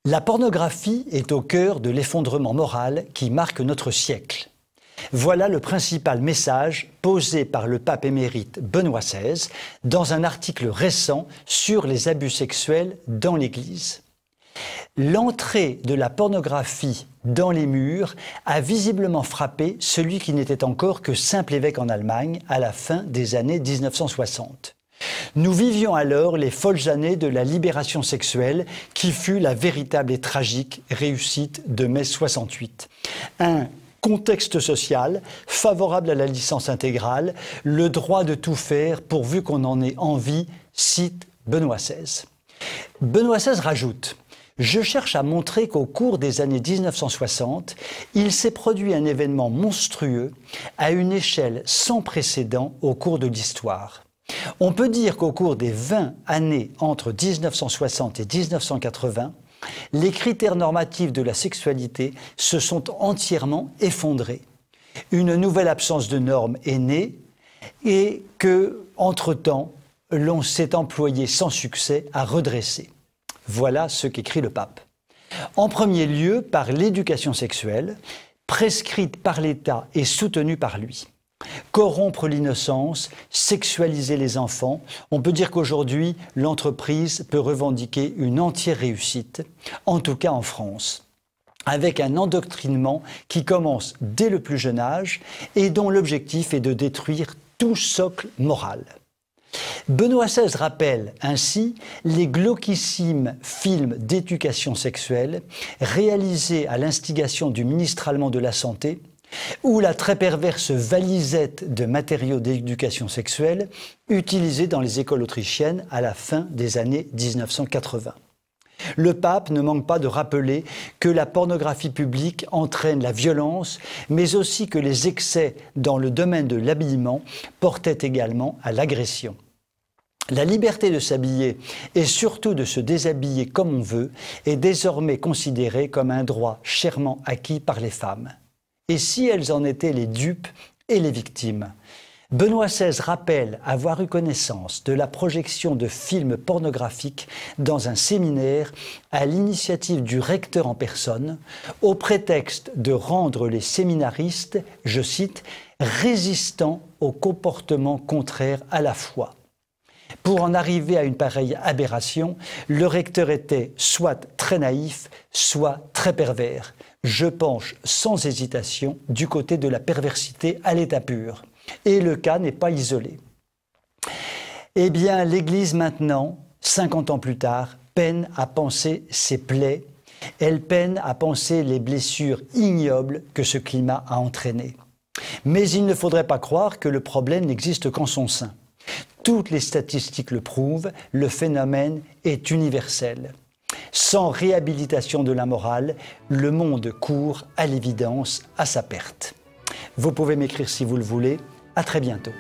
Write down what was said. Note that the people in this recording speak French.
La pornographie est au cœur de l'effondrement moral qui marque notre siècle. Voilà le principal message posé par le pape émérite Benoît XVI dans un article récent sur les abus sexuels dans l'Église. L'entrée de la pornographie dans les murs a visiblement frappé celui qui n'était encore que simple évêque en Allemagne à la fin des années 1960. Nous vivions alors les folles années de la libération sexuelle qui fut la véritable et tragique réussite de mai 68. Un contexte social favorable à la licence intégrale, le droit de tout faire pourvu qu'on en ait envie, cite Benoît XVI. Benoît XVI rajoute: je cherche à montrer qu'au cours des années 1960, il s'est produit un événement monstrueux à une échelle sans précédent au cours de l'histoire. On peut dire qu'au cours des 20 années entre 1960 et 1980, les critères normatifs de la sexualité se sont entièrement effondrés. Une nouvelle absence de normes est née et que, entre-temps, l'on s'est employé sans succès à redresser. Voilà ce qu'écrit le pape. En premier lieu, par l'éducation sexuelle, prescrite par l'État et soutenue par lui. Corrompre l'innocence, sexualiser les enfants, on peut dire qu'aujourd'hui, l'entreprise peut revendiquer une entière réussite, en tout cas en France, avec un endoctrinement qui commence dès le plus jeune âge et dont l'objectif est de détruire tout socle moral. Benoît XVI rappelle ainsi les glauquissimes films d'éducation sexuelle réalisés à l'instigation du ministre allemand de la Santé, ou la très perverse valisette de matériaux d'éducation sexuelle utilisée dans les écoles autrichiennes à la fin des années 1980. Le pape ne manque pas de rappeler que la pornographie publique entraîne la violence, mais aussi que les excès dans le domaine de l'habillement portaient également à l'agression. La liberté de s'habiller et surtout de se déshabiller comme on veut est désormais considérée comme un droit chèrement acquis par les femmes. Et si elles en étaient les dupes et les victimes? Benoît XVI rappelle avoir eu connaissance de la projection de films pornographiques dans un séminaire à l'initiative du recteur en personne, au prétexte de rendre les séminaristes, je cite, « résistants aux comportements contraires à la foi ». Pour en arriver à une pareille aberration, le recteur était soit très naïf, soit très pervers. Je penche sans hésitation du côté de la perversité à l'état pur. Et le cas n'est pas isolé. Eh bien, l'Église maintenant, 50 ans plus tard, peine à panser ses plaies. Elle peine à panser les blessures ignobles que ce climat a entraînées. Mais il ne faudrait pas croire que le problème n'existe qu'en son sein. Toutes les statistiques le prouvent, le phénomène est universel. Sans réhabilitation de la morale, le monde court à l'évidence à sa perte. Vous pouvez m'écrire si vous le voulez. À très bientôt.